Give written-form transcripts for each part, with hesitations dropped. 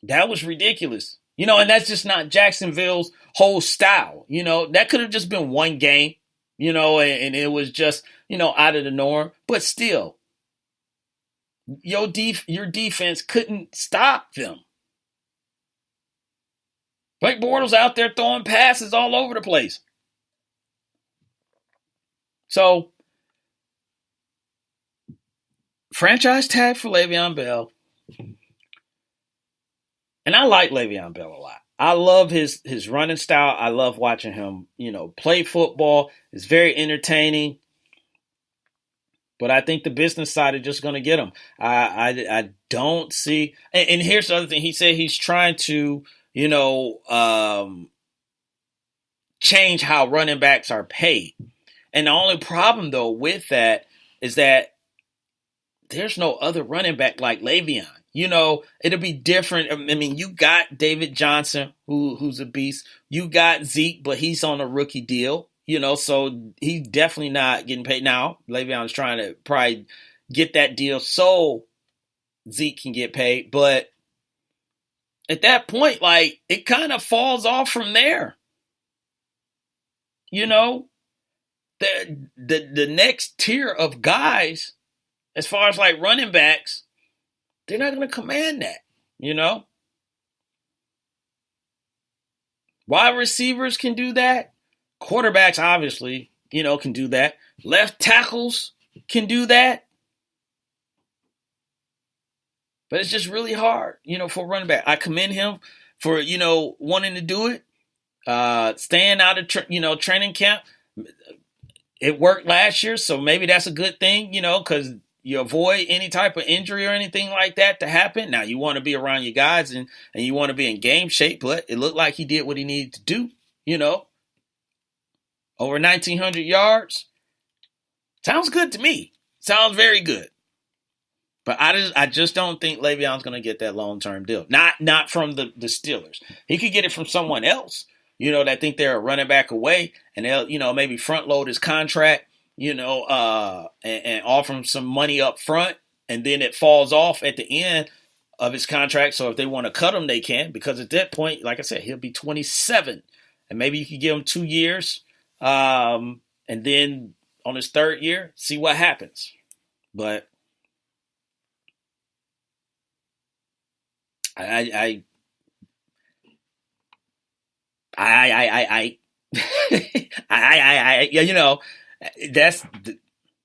That was ridiculous. And that's just not Jacksonville's whole style. That could have just been one game, and it was just, out of the norm. But still, your defense couldn't stop them. Blake Bortles out there throwing passes all over the place. So, franchise tag for Le'Veon Bell. And I like Le'Veon Bell a lot. I love his running style. I love watching him, play football. It's very entertaining. But I think the business side is just going to get him. I don't see. And here's the other thing. He said he's trying to, change how running backs are paid. And the only problem, though, with that is that there's no other running back like Le'Veon. It'll be different. I mean, you got David Johnson, who's a beast. You got Zeke, but he's on a rookie deal. So he's definitely not getting paid now. Le'Veon's trying to probably get that deal so Zeke can get paid. But at that point, it kind of falls off from there. The next tier of guys, as far as running backs, they're not going to command that, Wide receivers can do that. Quarterbacks, obviously, can do that. Left tackles can do that. But it's just really hard, for a running back. I commend him for, wanting to do it. Staying out of, training camp. It worked last year, so maybe that's a good thing, because you avoid any type of injury or anything like that to happen. Now, you want to be around your guys and you want to be in game shape, but it looked like he did what he needed to do, Over 1,900 yards. Sounds good to me. Sounds very good. But I just don't think Le'Veon's going to get that long-term deal. Not from the Steelers. He could get it from someone else, that think they're a running back away, and they'll, maybe front load his contract, and offer him some money up front, and then it falls off at the end of his contract. So if they want to cut him, they can, because at that point, like I said, he'll be 27, and maybe you could give him 2 years, and then on his third year, see what happens. But I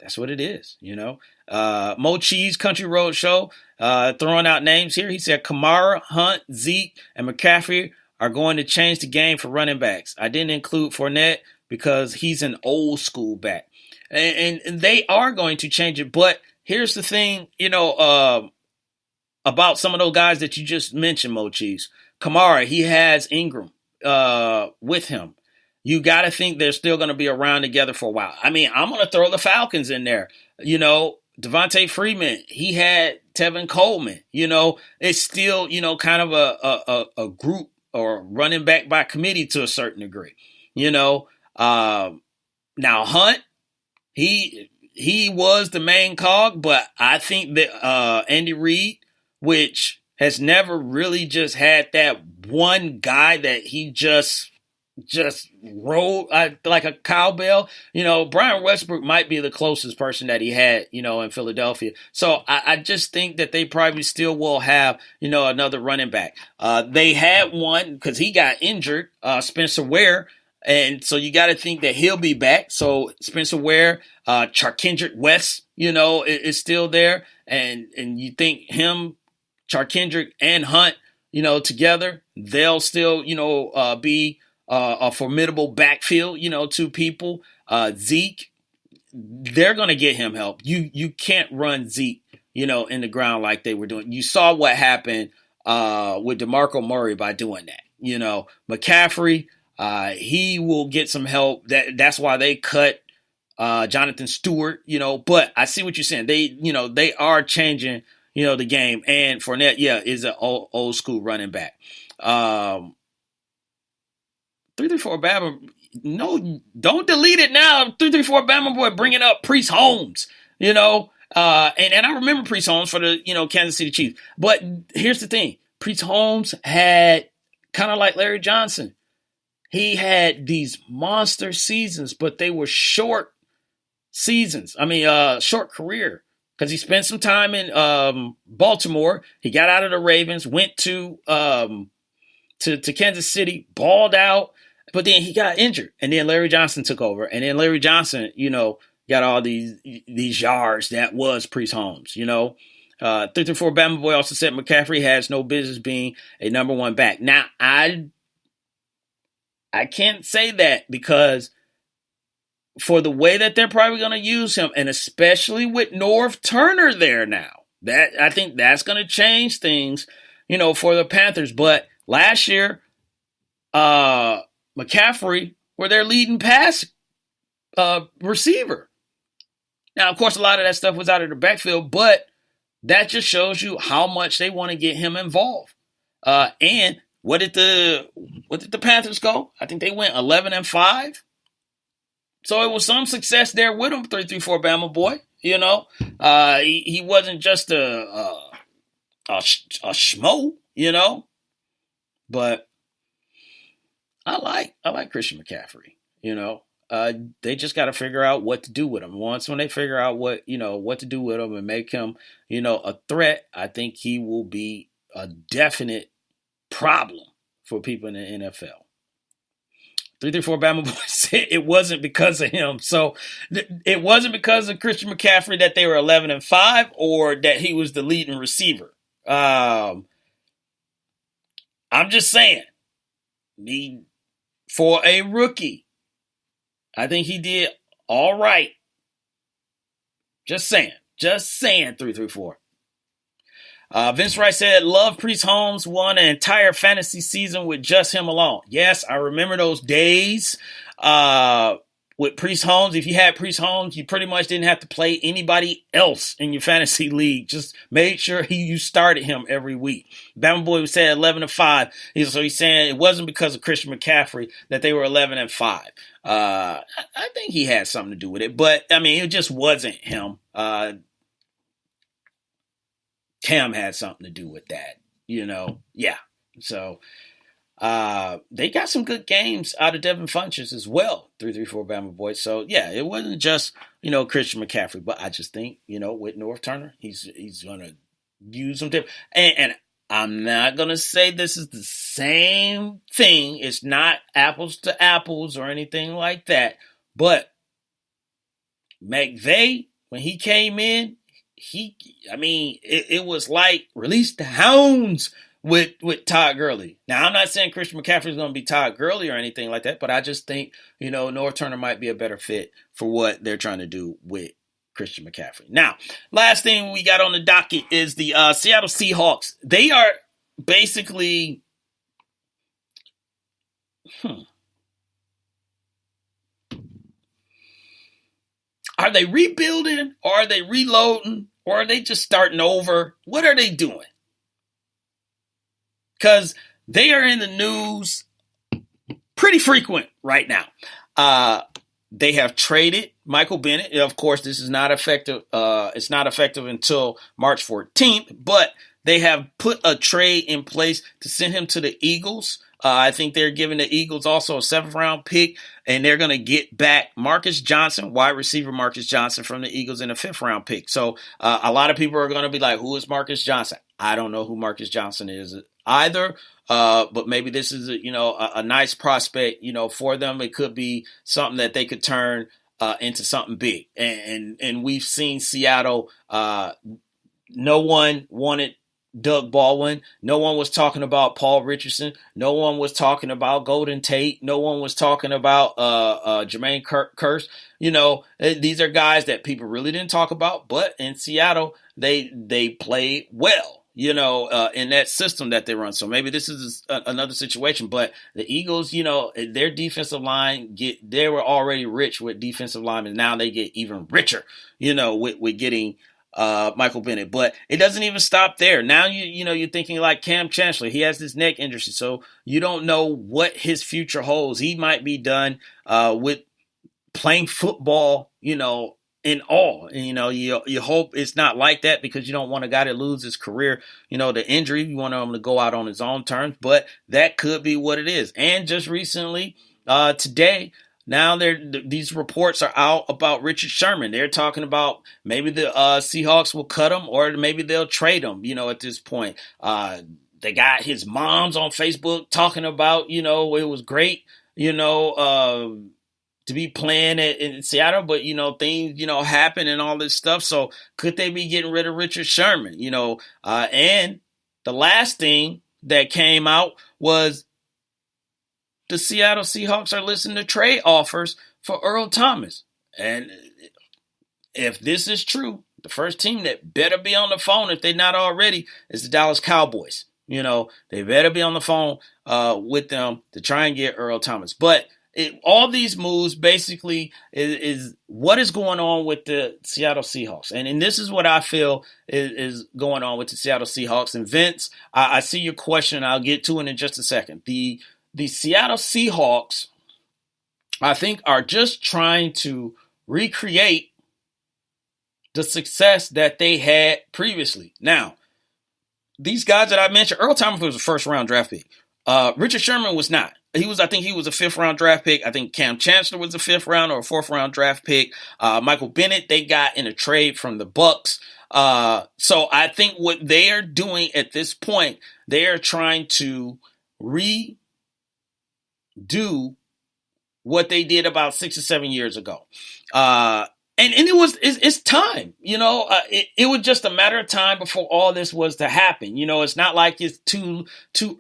that's what it is, Mo Cheese Country Road Show, throwing out names here. He said Kamara, Hunt, Zeke, and McCaffrey are going to change the game for running backs. I didn't include Fournette because he's an old school back. And they are going to change it. But here's the thing, about some of those guys that you just mentioned, Mo Cheese. Kamara, he has Ingram with him. You got to think they're still going to be around together for a while. I mean, I'm going to throw the Falcons in there. Devontae Freeman, he had Tevin Coleman. It's still, kind of a group or running back by committee to a certain degree. Now Hunt, he was the main cog, but I think that Andy Reid, which has never really just had that one guy that he just rode like a cowbell. Brian Westbrook might be the closest person that he had, in Philadelphia. So I just think that they probably still will have, another running back. They had one because he got injured, Spencer Ware. And so you got to think that he'll be back. So Spencer Ware, Charkendrick West, is still there. And you think him, Charkendrick and Hunt, together, they'll still, be a formidable backfield, to people. Zeke, they're going to get him help. You can't run Zeke, in the ground like they were doing. You saw what happened with DeMarco Murray by doing that. McCaffrey, he will get some help. That's why they cut Jonathan Stewart, But I see what you're saying. They are changing the game. And Fournette, is an old school running back. 334 Bama, no, don't delete it now. 334 Bama boy bringing up Priest Holmes, and I remember Priest Holmes for the, Kansas City Chiefs. But here's the thing. Priest Holmes had kind of like Larry Johnson. He had these monster seasons, but they were short seasons. Short career because he spent some time in Baltimore. He got out of the Ravens, went to Kansas City, balled out, but then he got injured, and then Larry Johnson took over, and then Larry Johnson, got all these yards that was Priest Holmes. 334 Bama Boy also said McCaffrey has no business being a number one back. Now I can't say that because for the way that they're probably going to use him, and especially with Norv Turner there now, that I think that's going to change things, for the Panthers. But last year, McCaffrey were their leading pass receiver. Now, of course, a lot of that stuff was out of the backfield, but that just shows you how much they want to get him involved. And what did the Panthers go? I think they went 11-5. So it was some success there with him. 334 Bama Boy. He wasn't just a schmo. But I like Christian McCaffrey. They just got to figure out what to do with him. When they figure out what to do with him and make him, a threat, I think he will be a definite problem for people in the NFL. 334 Bama Boy said it wasn't because of him. So it wasn't because of Christian McCaffrey that they were 11-5 or that he was the leading receiver. I'm just saying, for a rookie, I think he did all right. Just saying, 334. Vince Wright said, love Priest Holmes won an entire fantasy season with just him alone. Yes, I remember those days with Priest Holmes. If you had Priest Holmes, you pretty much didn't have to play anybody else in your fantasy league. Just made sure you started him every week. Bama Boy said 11-5. So he's saying it wasn't because of Christian McCaffrey that they were 11-5. I think he had something to do with it, but it just wasn't him. Cam had something to do with that, Yeah. So they got some good games out of Devin Funchess as well, 334 Bama Boy. So, yeah, it wasn't just, Christian McCaffrey, but I just think, with Norv Turner, he's going to use them different. And I'm not going to say this is the same thing. It's not apples to apples or anything like that. But McVay, when he came in, it was like release the hounds with Todd Gurley. Now, I'm not saying Christian McCaffrey is going to be Todd Gurley or anything like that, but I just think, Norv Turner might be a better fit for what they're trying to do with Christian McCaffrey. Now, last thing we got on the docket is the Seattle Seahawks. They are basically, are they rebuilding or are they reloading or are they just starting over? What are they doing? Because they are in the news pretty frequent right now. They have traded Michael Bennett. Of course, this is not effective. It's not effective until March 14th, but they have put a trade in place to send him to the Eagles. I think they're giving the Eagles also a 7th-round pick, and they're going to get back Marcus Johnson, wide receiver Marcus Johnson from the Eagles in a 5th-round pick. So a lot of people are going to be like, who is Marcus Johnson? I don't know who Marcus Johnson is either, but maybe this is a nice prospect, for them. It could be something that they could turn into something big. And we've seen Seattle. No one wanted Doug Baldwin. No one was talking about Paul Richardson. No one was talking about Golden Tate. No one was talking about Jermaine Kearse. These are guys that people really didn't talk about, but in Seattle, they play well, in that system that they run. So maybe this is another situation, but the Eagles, their defensive line they were already rich with defensive linemen. Now they get even richer, with getting Michael Bennett, but it doesn't even stop there. Now you're thinking like Cam Chancellor. He has this neck injury, so you don't know what his future holds. He might be done with playing football, in awe. And, you hope it's not like that because you don't want a guy to lose his career, the injury. You want him to go out on his own terms, but that could be what it is. And just recently, today, now these reports are out about Richard Sherman. They're talking about maybe the Seahawks will cut him or maybe they'll trade him, at this point. They got his mom's on Facebook talking about, it was great, to be playing in Seattle, but things happen and all this stuff. So could they be getting rid of Richard Sherman? And the last thing that came out was the Seattle Seahawks are listening to trade offers for Earl Thomas. And if this is true, the first team that better be on the phone, if they're not already, is the Dallas Cowboys. They better be on the phone with them to try and get Earl Thomas. But all these moves basically is what is going on with the Seattle Seahawks. And this is what I feel is going on with the Seattle Seahawks. And Vince, I see your question. I'll get to it in just a second. The Seattle Seahawks, I think, are just trying to recreate the success that they had previously. Now, these guys that I mentioned, Earl Thomas was a first-round draft pick. Richard Sherman was not. I think he was a fifth-round draft pick. I think Cam Chancellor was a fifth-round or a fourth-round draft pick. Michael Bennett, they got in a trade from the Bucks. So I think what they are doing at this point, they are trying to redo what they did about 6 or 7 years ago. And it's time, it was just a matter of time before all this was to happen. It's not like it's too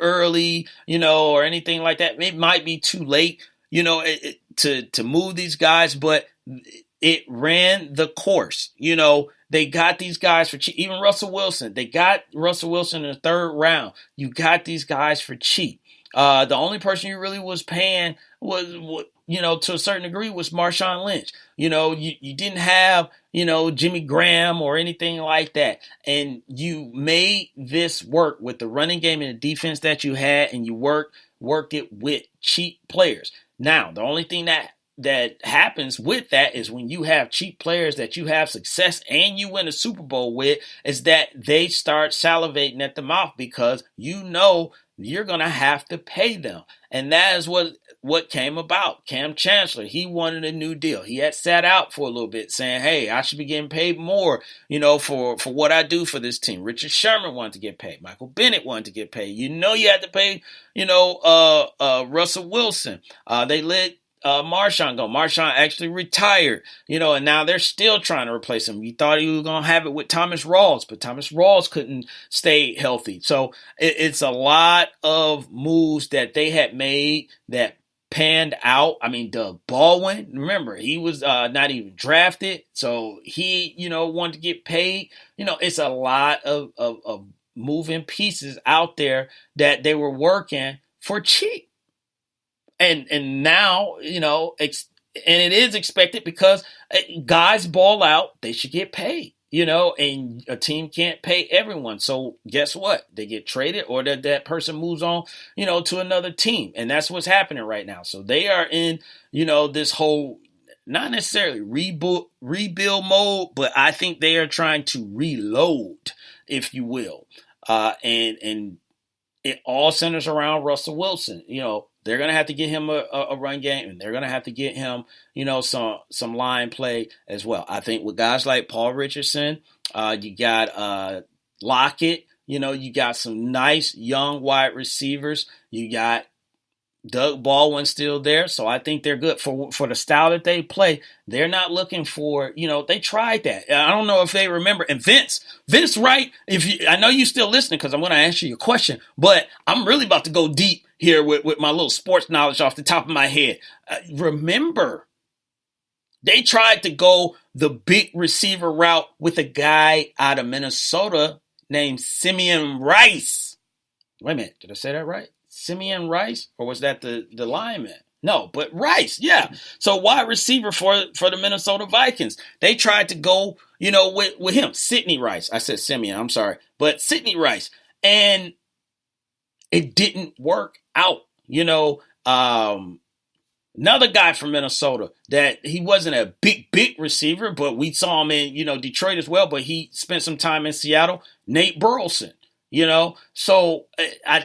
early, or anything like that. It might be too late, to move these guys, but it ran the course. They got these guys for cheap. Even Russell Wilson, they got Russell Wilson in the third round. You got these guys for cheap. The only person you really was paying was to a certain degree was Marshawn Lynch. You didn't have, Jimmy Graham or anything like that. And you made this work with the running game and the defense that you had, and you worked it with cheap players. Now, the only thing that happens with that is when you have cheap players that you have success and you win a Super Bowl with, is that they start salivating at the mouth because you're going to have to pay them. And that is what came about. Cam Chancellor, he wanted a new deal. He had sat out for a little bit saying, hey, I should be getting paid more, for what I do for this team. Richard Sherman wanted to get paid. Michael Bennett wanted to get paid. You had to pay, Russell Wilson. They let Marshawn go. Marshawn actually retired, and now they're still trying to replace him. You thought he was going to have it with Thomas Rawls, but Thomas Rawls couldn't stay healthy. So it's a lot of moves that they had made that panned out. I mean, Doug Baldwin, remember, he was not even drafted, so he, wanted to get paid. It's a lot of moving pieces out there that they were working for cheap. And now, and it is expected because guys ball out, they should get paid, and a team can't pay everyone. So guess what? They get traded or that person moves on, to another team. And that's what's happening right now. So they are in, this whole, not necessarily rebuild mode, but I think they are trying to reload, if you will. And it all centers around Russell Wilson. They're going to have to get him a run game, and they're going to have to get him, some line play as well. I think with guys like Paul Richardson, you got Lockett, you got some nice young wide receivers. You got Doug Baldwin still there, so I think they're good for the style that they play. They're not looking for, they tried that. I don't know if they remember. And Vince Wright, I know you still listening because I'm going to answer your question, but I'm really about to go deep here with my little sports knowledge off the top of my head. Remember, they tried to go the big receiver route with a guy out of Minnesota named Simeon Rice. Wait a minute, did I say that right? Simeon Rice, or was that the lineman? No, but Rice, yeah. So wide receiver for the Minnesota Vikings. They tried to go, with him, Sidney Rice. I said Simeon, I'm sorry. But Sidney Rice. And it didn't work out. Another guy from Minnesota that he wasn't a big receiver, but we saw him in, Detroit as well, but he spent some time in Seattle. Nate Burleson, so I